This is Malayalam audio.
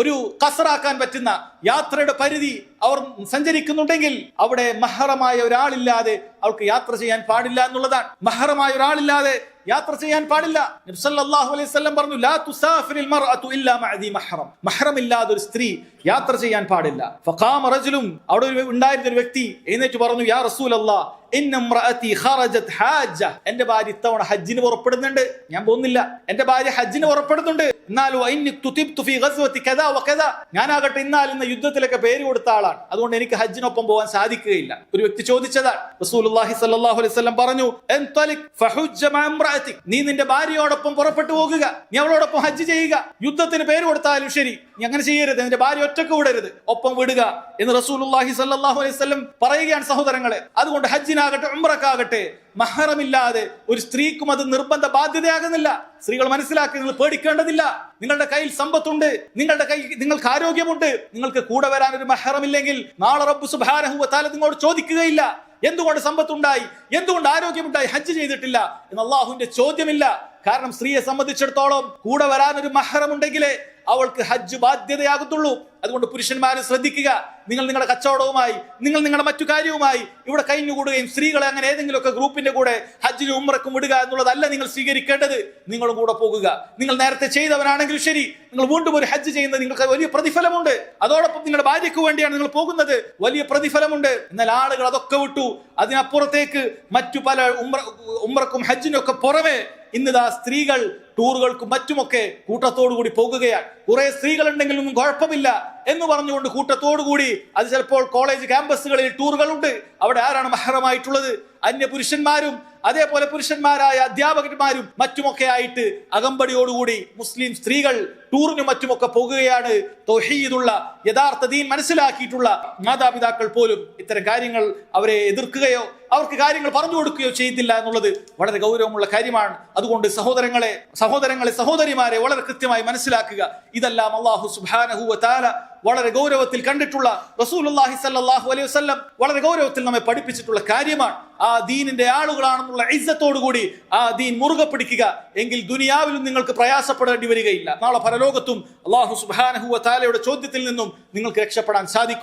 ഒരു കസറാക്കാൻ പറ്റുന്ന യാത്രയുടെ പരിധി അവർ സഞ്ചരിക്കുന്നുണ്ടെങ്കിൽ അവിടെ മഹറമായ ഒരാളില്ലാതെ അവർക്ക് യാത്ര ചെയ്യാൻ പാടില്ല എന്നുള്ളതാണ്. മഹറമായ ഒരാളില്ലാതെ യാത്ര ചെയ്യാൻ പാടില്ല. നബി സല്ലല്ലാഹു അലൈഹി വസല്ലം പറഞ്ഞു, ലാ തുസാഫിറുൽ മർഅതു ഇല്ലാ മഅദി മഹ്റം. മഹ്റം ഇല്ലാതെ ഒരു സ്ത്രീ യാത്ര ചെയ്യാൻ പാടില്ല. ഫഖാമ റജുലും, അവിടെ ഉണ്ടായിരുന്ന ഒരു വ്യക്തി എഴുന്നേറ്റ് പറഞ്ഞു, യാ റസൂലല്ലാഹ് ഇന്ന ഇംറഅതി ഖറജത് ഹാജ. എന്റെ ഭാര്യ ഇത്തവണ ഹജ്ജിന് പുറപ്പെടുന്നുണ്ട്, ഞാൻ പോകുന്നില്ല. എന്റെ ഭാര്യ ഹജ്ജിന് പുറപ്പെടുന്നുണ്ട്, എന്നാലും ഞാനാകട്ടെ ഇന്നാലിന്ന് യുദ്ധത്തിലൊക്കെ പേര് കൊടുത്ത ആളാണ്, അതുകൊണ്ട് എനിക്ക് ഹജ്ജിനൊപ്പം പോകാൻ സാധിക്കുകയില്ല. ഒരു വ്യക്തി ചോദിച്ചതാണ്. റസൂലുള്ളാഹി സ്വല്ലല്ലാഹു അലൈഹി വസല്ലം പറഞ്ഞു, നീ നിന്റെ ഭാര്യയോടൊപ്പം പുറപ്പെട്ടു പോകുക, നീ അവളോടൊപ്പം ഹജ്ജ് ചെയ്യുക. യുദ്ധത്തിന് പേര് കൊടുത്താലും ശരി, നീ അങ്ങനെ ചെയ്യരുത്, നിന്റെ ഭാര്യ ഒറ്റക്ക് വിടരുത്, ഒപ്പം വിടുക എന്ന് റസൂലുള്ളാഹി സ്വല്ലല്ലാഹു അലൈഹി വസല്ലം പറയുകയാണ് സഹോദരങ്ങളെ. അതുകൊണ്ട് ഹജ്ജിനാകട്ടെ ഉംറക്കാകട്ടെ മഹറമില്ലാതെ ഒരു സ്ത്രീക്കും അത് നിർബന്ധ ബാധ്യതയാകുന്നില്ല. സ്ത്രീകൾ മനസ്സിലാക്കി, നിങ്ങൾ പേടിക്കേണ്ടതില്ല. നിങ്ങളുടെ കയ്യിൽ സമ്പത്തുണ്ട്, നിങ്ങൾക്ക് ആരോഗ്യമുണ്ട്. നിങ്ങൾക്ക് കൂടെ വരാൻ ഒരു മഹറമില്ലെങ്കിൽ നാളെ റബ്ബ് സുബ്ഹാനഹു വ തആല നിങ്ങളോട് ചോദിക്കുകയില്ല, എന്തുകൊണ്ട് സമ്പത്തുണ്ടായി, എന്തുകൊണ്ട് ആരോഗ്യമുണ്ടായി, ഹജ്ജ് ചെയ്തിട്ടില്ല എന്ന് അള്ളാഹുവിന്റെ ചോദ്യമില്ല. കാരണം സ്ത്രീയെ സംബന്ധിച്ചിടത്തോളം കൂടെ വരാൻ ഒരു മഹറം ഉണ്ടെങ്കിലേ അവൾക്ക് ഹജ്ജ് ബാധ്യതയാകത്തുള്ളൂ. അതുകൊണ്ട് പുരുഷന്മാരെ ശ്രദ്ധിക്കുക. നിങ്ങൾ നിങ്ങളുടെ കച്ചവടവുമായി, നിങ്ങൾ നിങ്ങളുടെ മറ്റു കാര്യവുമായി ഇവിടെ കഴിഞ്ഞുകൂടുകയും സ്ത്രീകളെ അങ്ങനെ ഏതെങ്കിലുമൊക്കെ ഗ്രൂപ്പിന്റെ കൂടെ ഹജ്ജിനും ഉംറക്കും വിടുക എന്നുള്ളതല്ല നിങ്ങൾ സ്വീകരിക്കേണ്ടത്. നിങ്ങളും കൂടെ പോകുക. നിങ്ങൾ നേരത്തെ ചെയ്തവനാണെങ്കിലും ശരി, നിങ്ങൾ വീണ്ടും ഒരു ഹജ്ജ് ചെയ്യുന്നത് നിങ്ങൾക്ക് വലിയ പ്രതിഫലമുണ്ട്. അതോടൊപ്പം നിങ്ങളുടെ ഭാര്യയ്ക്ക് വേണ്ടിയാണ് നിങ്ങൾ പോകുന്നത്, വലിയ പ്രതിഫലമുണ്ട്. എന്നാൽ ആളുകൾ അതൊക്കെ വിട്ടു അതിനപ്പുറത്തേക്ക് മറ്റു പല ഉംറക്കും ഹജ്ജിനും ഒക്കെ പുറമെ ഇന്നിതാ സ്ത്രീകൾ ടൂറുകൾക്കും മറ്റുമൊക്കെ കൂട്ടത്തോടു കൂടി പോകുകയാണ്. കുറെ സ്ത്രീകൾ ഉണ്ടെങ്കിലൊന്നും കുഴപ്പമില്ല എന്ന് പറഞ്ഞുകൊണ്ട് കൂട്ടത്തോടു കൂടി, അത് ചിലപ്പോൾ കോളേജ് ക്യാമ്പസുകളിൽ ടൂറുകളുണ്ട്. അവിടെ ആരാണ് മഹറമായിട്ടുള്ളത്? അന്യ പുരുഷന്മാരും അതേപോലെ പുരുഷന്മാരായ അധ്യാപകന്മാരും മറ്റുമൊക്കെ ആയിട്ട് അകമ്പടിയോടുകൂടി മുസ്ലിം സ്ത്രീകൾ ടൂറിനും മറ്റുമൊക്കെ പോകുകയാണ്. തൗഹീദുള്ള യഥാർത്ഥ ദീൻ മനസ്സിലാക്കിയിട്ടുള്ള മാതാപിതാക്കൾ പോലും ഇത്തരം കാര്യങ്ങൾ അവരെ എതിർക്കുകയോ അവർക്ക് കാര്യങ്ങൾ പറഞ്ഞു കൊടുക്കുകയോ ചെയ്തില്ല എന്നുള്ളത് വളരെ ഗൗരവമുള്ള കാര്യമാണ്. അതുകൊണ്ട് സഹോദരങ്ങളെ, സഹോദരിമാരെ വളരെ കൃത്യമായി മനസ്സിലാക്കുക. ഇതെല്ലാം അല്ലാഹു സുബ്ഹാനഹു വ തആല വളരെ ഗൗരവത്തിൽ കണ്ടിട്ടുള്ള, റസൂലുള്ളാഹി സ്വല്ലല്ലാഹു അലൈഹി വസല്ലം വളരെ ഗൗരവത്തിൽ നമ്മെ പഠിപ്പിച്ചിട്ടുള്ള കാര്യമാണ്. ആ ദീനിന്റെ ആളുകളാണെന്നുള്ള ഇസ്സത്തോടുകൂടി ആ ദീൻ മുറുകെ പിടിക്കുക. എങ്കിൽ ദുനിയാവിലും നിങ്ങൾക്ക് പ്രയാസപ്പെടേണ്ടി വരികയില്ല. നാളെ പരലോകത്തും അല്ലാഹു സുബ്ഹാനഹു വ തആലയുടെ ചോദ്യത്തിൽ നിന്നും നിങ്ങൾക്ക് രക്ഷപ്പെടാൻ സാധിക്കും.